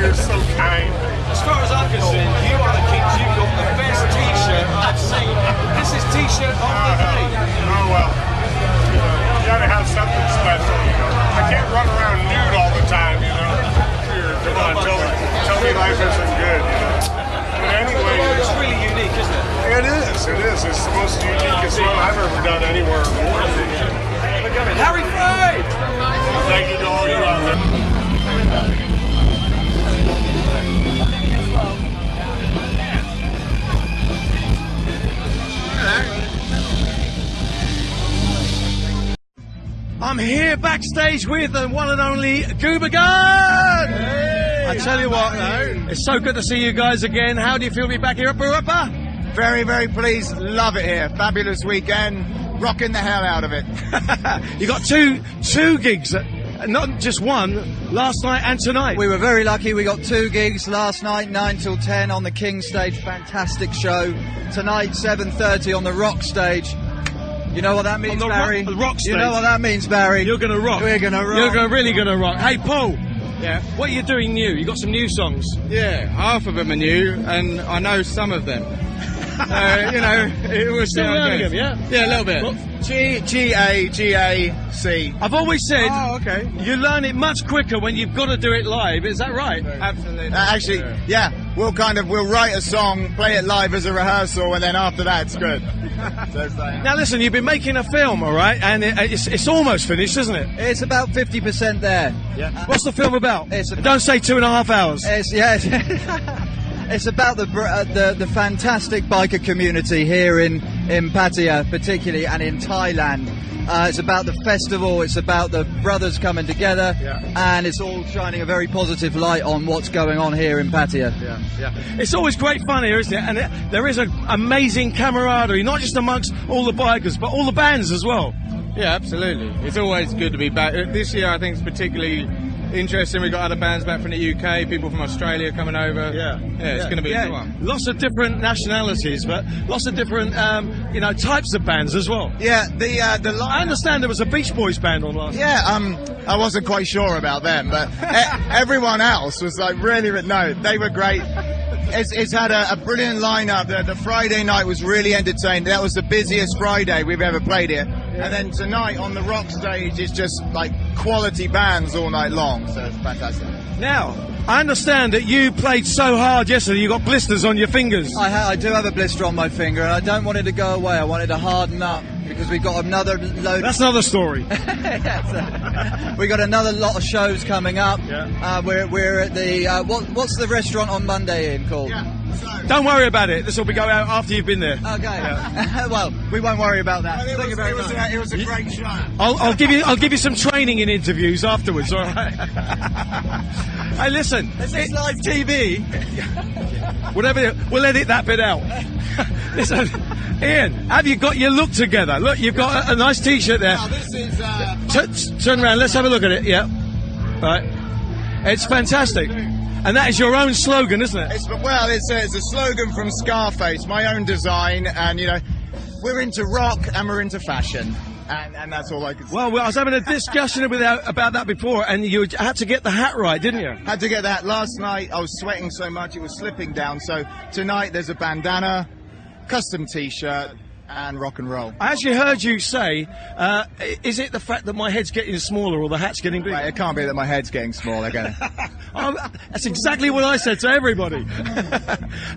You're so kind. As far as I'm concerned, you are the kings. You've got the best T-shirt I've seen. This is T-shirt of the day. Oh well, you gotta have something special, you know. I can't run around nude all the time, you know. Here, come on, tell me life isn't good, you know. But anyway, It's really unique, isn't it? it is. It's the most uniquest one I've ever done anywhere in the world. Harry Frey! Thank you to all you out there. I'm here backstage with the one and only Goober Gun! Hey, I tell you what, it's so good to see you guys again. How do you feel to be back here at Burapa? very, very pleased. Love it here. Fabulous weekend. Rocking the hell out of it. You got two gigs, not just one, last night and tonight. We were very lucky. We got 2 gigs last night, 9 till 10 on the King stage. Fantastic show. Tonight, 7:30 on the Rock stage. You know what that means, On the Barry? rock stage. You know what that means, Barry? You're gonna rock. We're gonna rock. You're really gonna rock. Hey, Paul. Yeah. What are you doing new? You got some new songs. Yeah, half of them are new, and I know some of them. You know, it was Still learning them, yeah? Yeah, a little bit. Well, G-A-G-A-C. I've always said Oh, okay. you learn it much quicker when you've got to do it live. Is that right? Absolutely. Actually, yeah, we'll write a song, play it live as a rehearsal, and then after that, it's good. So it's like, Now listen, you've been making a film, all right, and it's almost finished, isn't it? It's about 50% there. What's the film about? It's about- Don't say 2.5 hours. It's about the fantastic biker community here in Pattaya, particularly, and in Thailand. It's about the festival. It's about the brothers coming together, and it's all shining a very positive light on what's going on here in Pattaya. It's always great fun here, isn't it? And there is an amazing camaraderie, not just amongst all the bikers, but all the bands as well. Yeah, absolutely. It's always good to be back. This year, I think, is particularly interesting. We've got other bands back from the UK, people from Australia coming over. It's going to be a good one. Lots of different nationalities, but lots of different, types of bands as well. yeah, the I line. understand there was a Beach Boys band on last night. Yeah, I wasn't quite sure about them, but everyone else was like really, no, they were great. It's had a brilliant lineup. The Friday night was really entertaining. That was the busiest Friday we've ever played here. And then tonight on the Rock stage, it's just like quality bands all night long. So it's fantastic. Now, I understand that you played so hard yesterday, you got blisters on your fingers. I do have a blister on my finger, and I don't want it to go away. I want it to harden up because we've got another load. That's another story. We got another lot of shows coming up. Yeah. We're at the what's the restaurant on Monday in called? Don't worry about it. This will be going out after you've been there. Okay. Well, we won't worry about that. Thank you very much. It was a great show. I'll give you some training in interviews afterwards. All right. Hey, listen. This is live TV. Whatever. We'll edit that bit out. Listen, Ian, have you got your look together? Look, you've got a nice T-shirt there. Now, this is Turn around. Let's have a look at it. Yeah. Right. It's fantastic. And that is your own slogan, isn't it? it's a slogan from Scarface, my own design, and you know, we're into rock and we're into fashion, and that's all I could say. Well, I was having a discussion about that before, and you had to get the hat right, didn't you? Had to get that. Last night I was sweating so much it was slipping down, so tonight there's a bandana, custom T-shirt, and rock and roll. I actually heard you say, is it the fact that my head's getting smaller or the hat's getting bigger? Right, it can't be that my head's getting small again. That's exactly what I said to everybody.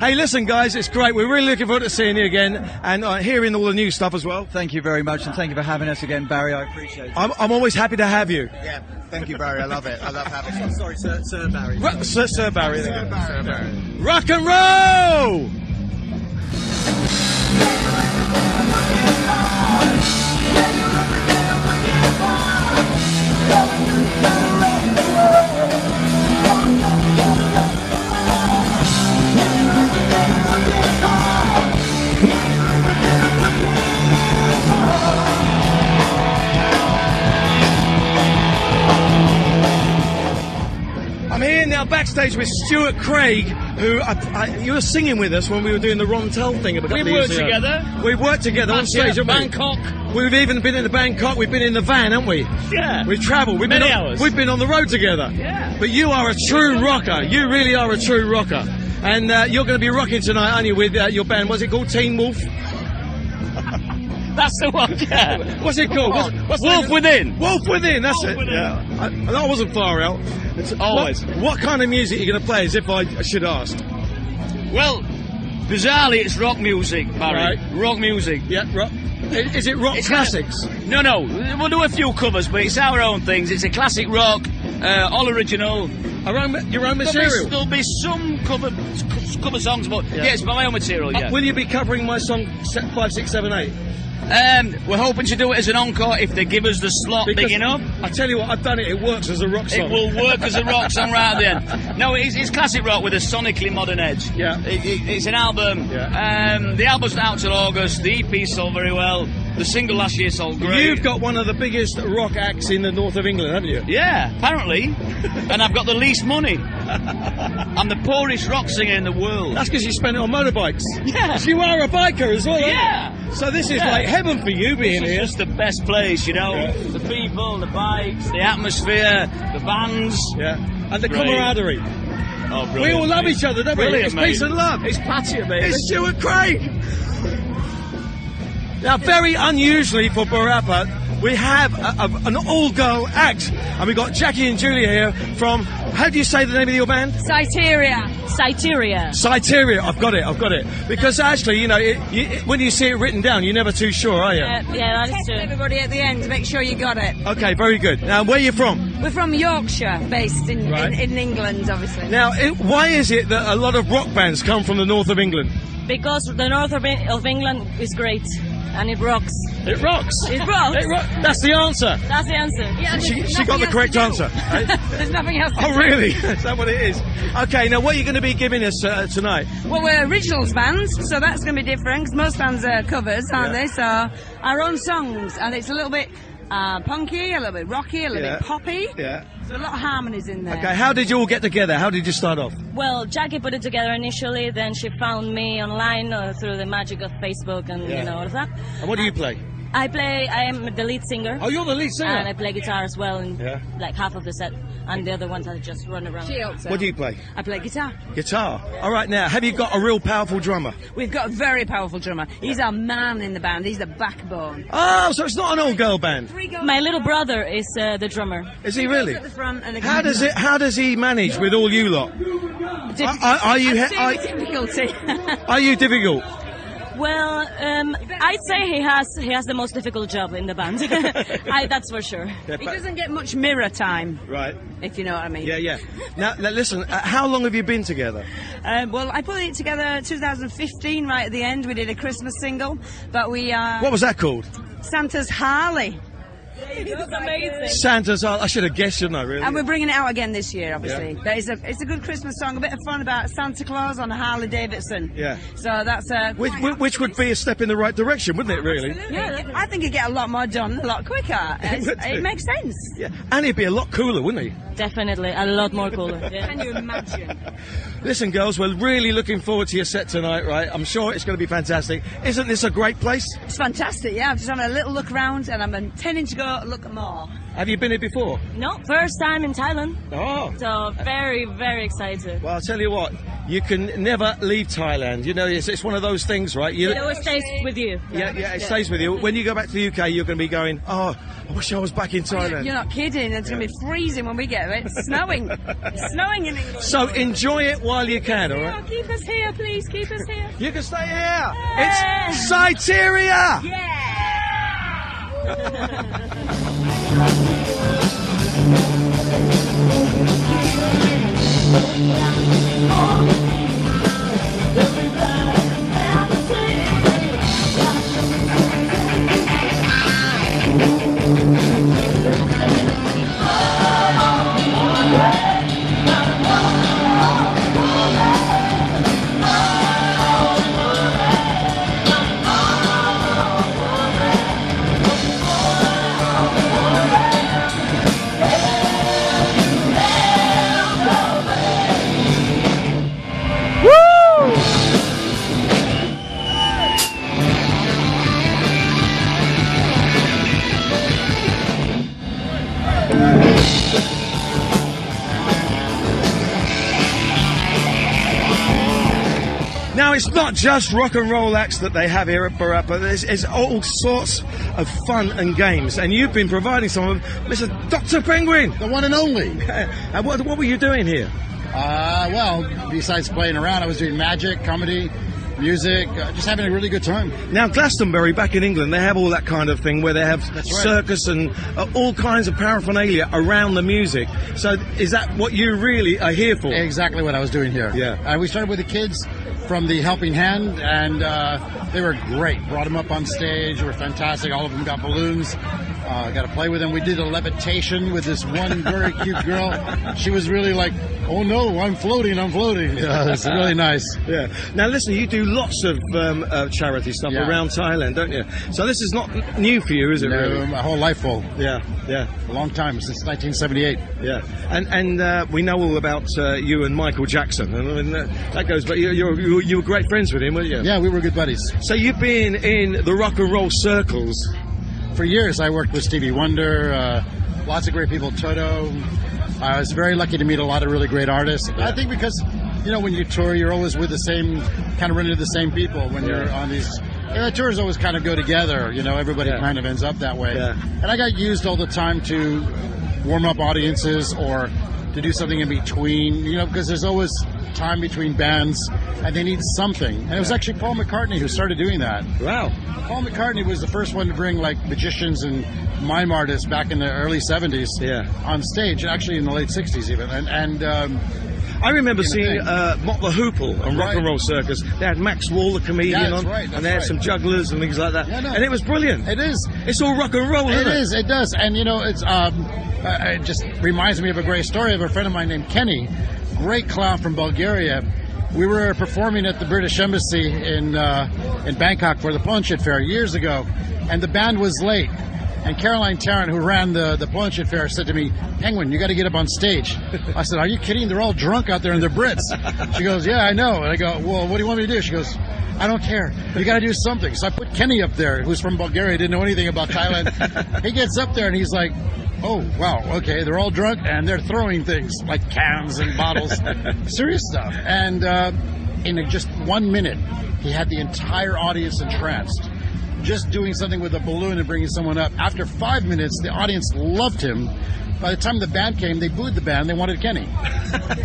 Hey, listen, guys, it's great. We're really looking forward to seeing you again and hearing all the new stuff as well. Thank you very much, and thank you for having us again, Barry. I appreciate it. I'm always happy to have you. Yeah, thank you, Barry. I love it. I love having you. Sorry, Sir Barry. Sir Barry. Sir Barry. Rock and roll! I'm here now backstage with Stuart Craig, who you were singing with us when we were doing the Ron Tell thing a couple of years ago. We've worked together on stage, haven't we? Bangkok. We've even been in Bangkok. We've been in the van, haven't we? Yeah. We've travelled. We've Many been hours. We've been on the road together. Yeah. But you are a true rocker. You really are a true rocker. And you're going to be rocking tonight, aren't you, with your band? What's it called? Teen Wolf? That's the one, yeah. What's it called? What's Wolf Within. Wolf Within, that's Wolf it. Within. Yeah. I wasn't far out. Always. What kind of music are you going to play, as if I should ask? Well, bizarrely, it's rock music, Barry. Right. Rock music. Yeah, rock. Is it rock It's classics? No, we'll do a few covers, but it's our own things. It's a classic rock, all original. Your own material? There'll be some cover songs, but yeah, it's my own material, yeah. Will you be covering my song 5, 6, 7, 8? We're hoping to do it as an encore if they give us the slot big enough. I tell you what, I've done it. It works as a rock song. It will work as a rock song right at the end. No, it's classic rock with a sonically modern edge. Yeah. It's an album. Yeah. The album's not out till August. The EP sold very well. The single last year sold great. You've got one of the biggest rock acts in the north of England, haven't you? Yeah, apparently. And I've got the least money. I'm the poorest rock singer in the world. That's because you spend it on motorbikes. Yeah. You are a biker as well, aren't Yeah. you? So this is like heaven for you being This here. is just the best place, you know. Yeah. The people, the bikes, the atmosphere, the bands. Yeah. And the Great. camaraderie. Oh, We all love each other, don't we? Brilliant, It's mate. peace and love. It's Patia, baby. It's Stuart Craig. Now, very unusually for Burapa, we have an all-girl act, and we've got Jackie and Julia here from. How do you say the name of your band? Cyteria. Cyteria. I've got it. Because actually, you know, when you see it written down, you're never too sure, are you? Yeah, that is Test true. everybody at the end to make sure you got it. Okay, very good. Now, where are you from? We're from Yorkshire, based in Right. in England, obviously. Now, why is it that a lot of rock bands come from the north of England? Because the north of England is great and it rocks. It rocks. It rocks. That's the answer. That's the answer. Yeah, She there's got the nothing correct else to answer. do. There's nothing else to Oh, do. really? Is that what it is? Okay, now what are you going to be giving us tonight? Well, we're originals bands, so that's going to be different, 'cause most bands are covers, aren't Yeah. they? So, our own songs, and it's a little bit punky, a little bit rocky, a little Yeah. bit poppy. Yeah. So a lot of harmonies in there. Okay, how did you all get together? How did you start off? Well, Jackie put it together initially, then she found me online through the magic of Facebook and Yeah. all of that. And what do you play? I am the lead singer. Oh, you're the lead singer. And I play guitar as well in Yeah. like half of the set, and the other ones I just run around. She helps out. What do you play? I play guitar. Guitar. All right, now, have you got a real powerful drummer? We've got a very powerful drummer. He's our man in the band. He's the backbone. Oh, so it's not an all-girl band. My little brother is the drummer. Is he really? At the front and How does he manage with all you lot? Are you difficulty? are you difficult? Well, I'd say he has the most difficult job in the band. That's for sure. Yeah, He doesn't get much mirror time, right. if you know what I mean. Yeah. Now listen, how long have you been together? Well, I put it together 2015, right at the end. We did a Christmas single, but we are What was that called? Santa's Harley, It's amazing. Santa's. I should have guessed, shouldn't I? Really? and we're bringing it out again this year, obviously. Yeah. But it's a good Christmas song, a bit of fun about Santa Claus on a Harley Davidson. Yeah. So that's Which would be a step in the right direction, wouldn't it? Really? Yeah, I think you get a lot more done a lot quicker. It makes sense. Yeah. And he'd be a lot cooler, wouldn't he? Definitely, a lot more cooler. Yeah. Can you imagine? Listen, girls, we're really looking forward to your set tonight, right? I'm sure it's going to be fantastic. Isn't this a great place? It's fantastic, yeah. I'm just having a little look around and I'm intending to go look more. Have you been here before? No, first time in Thailand. Oh. So very, very excited. Well, I'll tell you what, you can never leave Thailand. You know, it's one of those things, right? It always stays with you. Yeah, it stays with you. When you go back to the UK, you're going to be going, oh, I wish I was back in Thailand. You're not kidding. It's going to be freezing when we get there. It's snowing. It's snowing in England. So enjoy it while you can, all Oh, right? keep us here, please. Keep us here. You can stay here. It's Cyteria. it's not just rock and roll acts that they have here at Burapa. There's all sorts of fun and games, and you've been providing some of them, Mr. Dr. Penguin. The one and only. And what were you doing here? Well, besides playing around, I was doing magic, comedy, music, just having a really good time. Now, Glastonbury, back in England, they have all that kind of thing where they have That's right. circus and all kinds of paraphernalia around the music. So is that what you really are here for? Exactly what I was doing here. Yeah. We started with the kids from the Helping Hand, and they were great. Brought them up on stage. They were fantastic. All of them got balloons. Got to play with them. We did a levitation with this one very cute girl. She was really like, oh no, I'm floating. Yeah, it's really nice. Yeah. Now listen, you do lots of charity stuff around Thailand, don't you? So this is not new for you, is it? No, really? my whole life full. Yeah. A long time, since 1978. Yeah. And we know all about you and Michael Jackson, and I mean, that goes. But you were great friends with him, weren't you? Yeah, we were good buddies. So you've been in the rock and roll circles. For years, I worked with Stevie Wonder, lots of great people, Toto. I was very lucky to meet a lot of really great artists. I think because, when you tour, you're always with the same, kind of running into the same people when you're on these. Tours always kind of go together, everybody kind of ends up that way. Yeah. And I got used all the time to warm up audiences or to do something in between, because there's always time between bands and they need something. And it was actually Paul McCartney who started doing that. Wow. Paul McCartney was the first one to bring like magicians and mime artists back in the early 70s on stage, actually in the late 60s even. And I remember seeing Mott the Hoople on Rock and Roll Circus. They had Max Wall, the comedian, on, and they had some jugglers and things like that. Yeah, no. And it was brilliant. It is. It's all rock and roll, isn't it? It is. It does. And it's it just reminds me of a great story of a friend of mine named Kenny, great clown from Bulgaria. We were performing at the British Embassy in Bangkok for the Planchet Fair years ago, and the band was late. And Caroline Tarrant, who ran the Planchet Fair, said to me, Penguin, you got to get up on stage. I said, are you kidding? They're all drunk out there and they're Brits. She goes, yeah, I know. And I go, well, what do you want me to do? She goes, I don't care. You got to do something. So I put Kenny up there, who's from Bulgaria, didn't know anything about Thailand. He gets up there and he's like, oh, wow, okay, they're all drunk and they're throwing things like cans and bottles, serious stuff. And in just 1 minute, he had the entire audience entranced, just doing something with a balloon and bringing someone up. After 5 minutes, the audience loved him. By the time the band came, they booed the band. They wanted Kenny.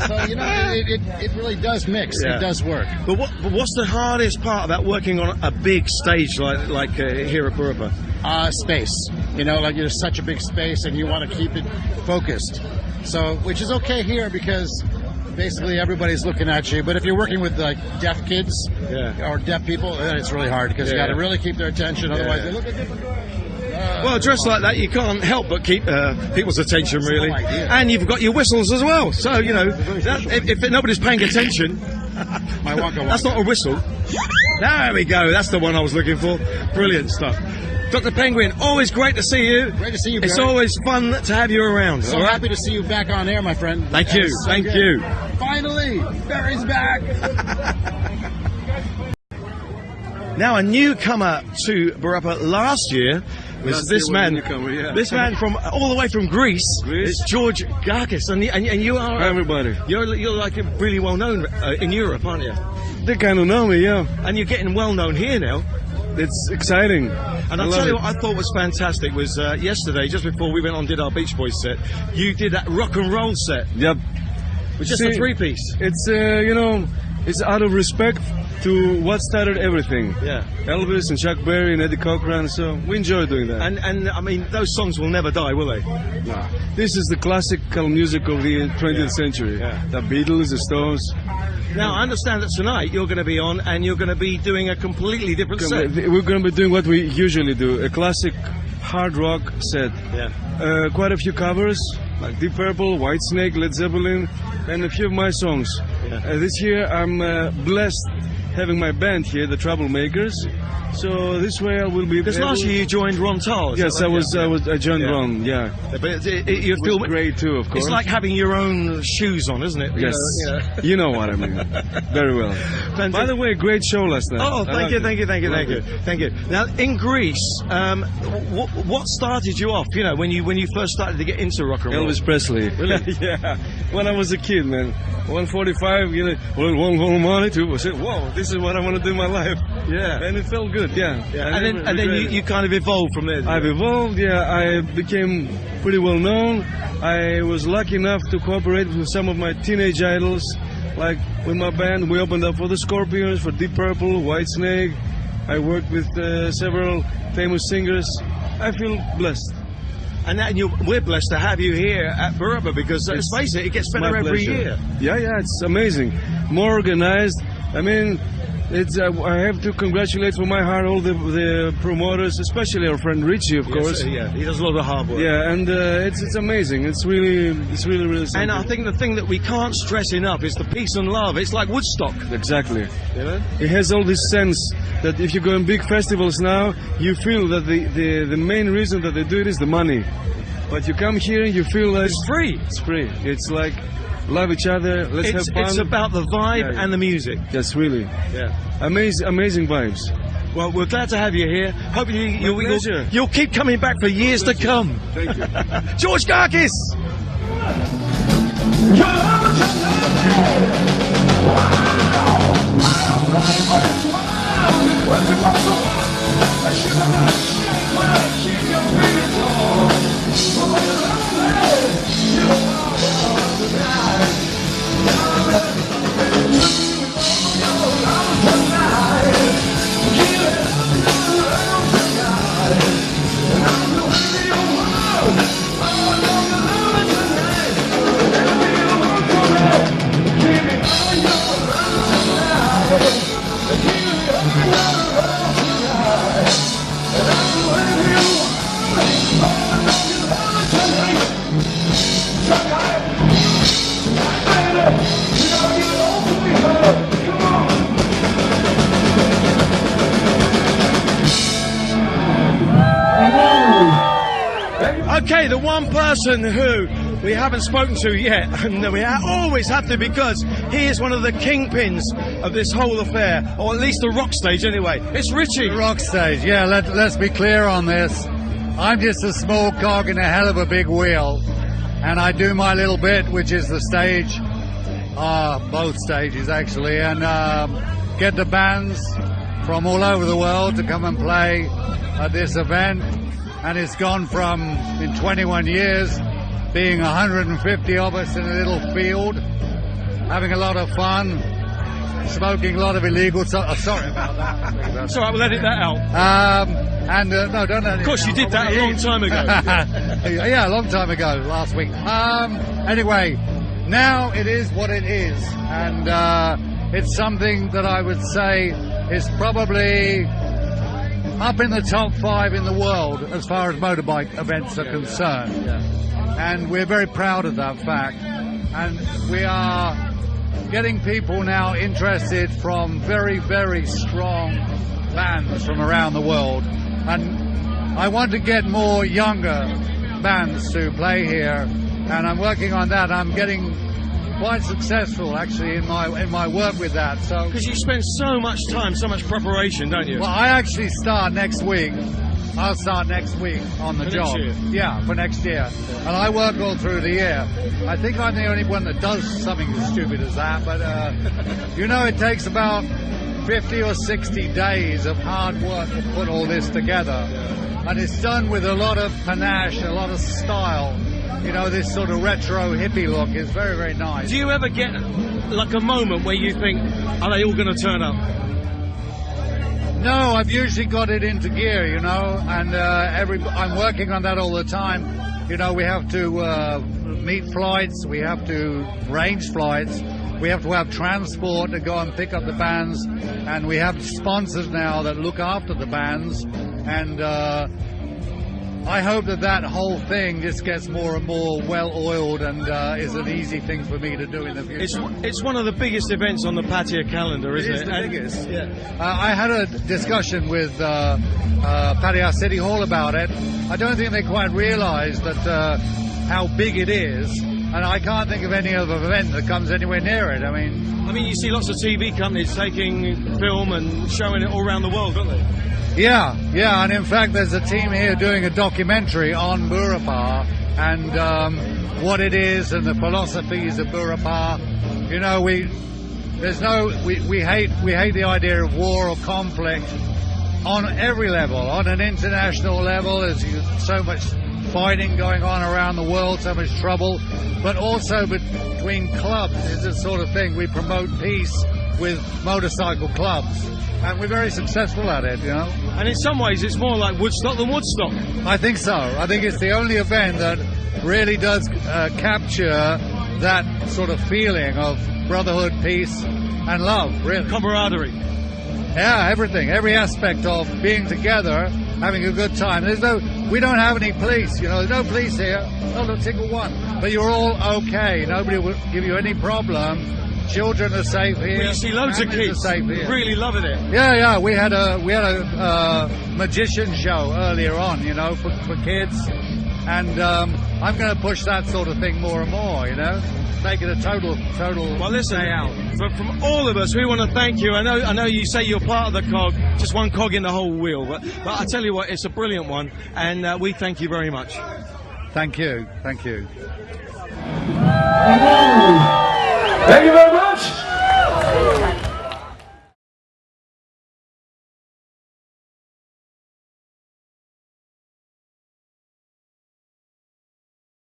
So, it really does mix. Yeah. It does work. But what's the hardest part about working on a big stage like here at Burapa? Space. Like you're such a big space and you want to keep it focused. So, which is okay here because basically everybody's looking at you. But if you're working with like deaf kids or deaf people, then it's really hard because you got to really keep their attention. Otherwise, they look at different girls. Well, dressed like that, you can't help but keep people's attention, really. And you've got your whistles as well. So, if nobody's paying attention, that's not a whistle. There we go. That's the one I was looking for. Brilliant stuff. Dr. Penguin, always great to see you. Great to see you, Barry. It's always fun to have you around. So happy to see you back on air, my friend. Thank you. Thank you. Finally, Barry's back. Now, a newcomer to Burapa last year was this man. This man from all the way from Greece. It's George Garkis, and you are everybody. You're like really well known in Europe, aren't you? They kind of know me, yeah. And you're getting well known here now. It's exciting. And I'll tell you what I thought was fantastic was yesterday, just before we went on and did our Beach Boys set, you did that rock and roll set. Yep. With just a 3-piece. It's it's out of respect to what started everything. Yeah. Elvis and Chuck Berry and Eddie Cochran, so we enjoy doing that. And I mean, those songs will never die, will they? No. This is the classical music of the 20th century. Yeah. The Beatles, the Stones. Now, I understand that tonight you're going to be on and you're going to be doing a completely different set. We're going to be doing what we usually do, a classic hard rock set. Yeah. Quite a few covers, like Deep Purple, Whitesnake, Led Zeppelin, and a few of my songs. Yeah. This year I'm blessed having my band here, the Troublemakers, So this way I will be. Because last year you joined Ron Tall. Yes, I joined Ron. Yeah, but you feel great too, of course. It's like having your own shoes on, isn't it? Yes, you know what I mean. Very well. Fantastic. By the way, great show last night. Oh, thank you. Now, in Greece, what started you off? You know, when you first started to get into rock and roll. Elvis Presley. Really? Yeah. When I was a kid, man. 145. You know, one whole money too. I said, "Whoa, this is what I want to do in my life." Yeah. And it felt good. Yeah. And then you kind of evolved from there. I've evolved. Yeah. I became pretty well known. I was lucky enough to cooperate with some of my teenage idols. Like with my band, we opened up for the Scorpions, for Deep Purple, Whitesnake. I worked with several famous singers. I feel blessed. And we're blessed to have you here at Burapa because, let's face it, it gets better every year. Yeah, it's amazing. More organized. I mean, I have to congratulate from my heart all the promoters, especially our friend Richie, of course. Yeah, he does a lot of hard work. Yeah, and it's amazing. It's really something. And I think the thing that we can't stress enough is the peace and love. It's like Woodstock. Exactly. You know? It has all this sense that if you go in big festivals now, you feel that the main reason that they do it is the money. But you come here and you feel like it's free. It's free. It's like love each other. Let's have fun. It's about the vibe and the music. Yes, really. Yeah. Amazing vibes. Well, we're glad to have you here. Hopefully you'll keep coming back for years to come. Thank you. George Garkis! Okay, the one person who we haven't spoken to yet, and we always have to because he is one of the kingpins of this whole affair, or at least the rock stage anyway. It's Richie. The rock stage, yeah, let's be clear on this. I'm just a small cog in a hell of a big wheel, and I do my little bit, which is the stage, both stages actually, and get the bands from all over the world to come and play at this event. And it's gone from, in 21 years, being 150 of us in a little field, having a lot of fun, smoking a lot of illegal stuff. Sorry about that. It's all right, we'll edit that out. No, don't edit. Of course, you did that a long time ago. Yeah, a long time ago, last week. Anyway, now it is what it is. And it's something that I would say is probably up in the top 5 in the world as far as motorbike events are concerned. And we're very proud of that fact. And we are getting people now interested from very, very strong bands from around the world. And I want to get more younger bands to play here. And I'm working on that. I'm getting quite successful actually in my work with that. So because you spend so much time, so much preparation, don't you? Well, I actually start next week. I'll start next week on the job. Yeah, for next year. And I work all through the year. I think I'm the only one that does something as stupid as that. But you know, it takes about 50 or 60 days of hard work to put all this together, and it's done with a lot of panache, a lot of style. You know, this sort of retro hippie look is very, very nice. Do you ever get like a moment where you think, are they all going to turn up? No, I've usually got it into gear, you know, and I'm working on that all the time. You know, we have to meet flights, we have to arrange flights, we have to have transport to go and pick up the bands, and we have sponsors now that look after the bands, and I hope that whole thing just gets more and more well-oiled and is an easy thing for me to do in the future. It's one of the biggest events on the Pattaya calendar, isn't it? It is the biggest. Yeah. I had a discussion with Pattaya City Hall about it. I don't think they quite realise that how big it is, and I can't think of any other event that comes anywhere near it. I mean, you see lots of TV companies taking film and showing it all around the world, don't they? Yeah, and in fact there's a team here doing a documentary on Burapa and what it is and the philosophies of Burapa. You know, we hate the idea of war or conflict on every level. On an international level, there's so much fighting going on around the world, so much trouble, but also between clubs is the sort of thing. We promote peace with motorcycle clubs, and we're very successful at it, you know. And in some ways it's more like Woodstock than Woodstock. I think so. I think it's the only event that really does capture that sort of feeling of brotherhood, peace and love, really. Camaraderie. Yeah, everything, every aspect of being together, having a good time. We don't have any police, you know, there's no police here, not a single one. But you're all okay, nobody will give you any problem. Children are safe here. Well, you see loads of kids really loving it. Yeah, we had a magician show earlier on, you know, for kids, and I'm going to push that sort of thing more and more, you know. Make it a total. Well, listen, day out. But from all of us, we want to thank you. I know you say you're part of the cog, just one cog in the whole wheel. But I tell you what, it's a brilliant one, and we thank you very much. Thank you. Thank you very much.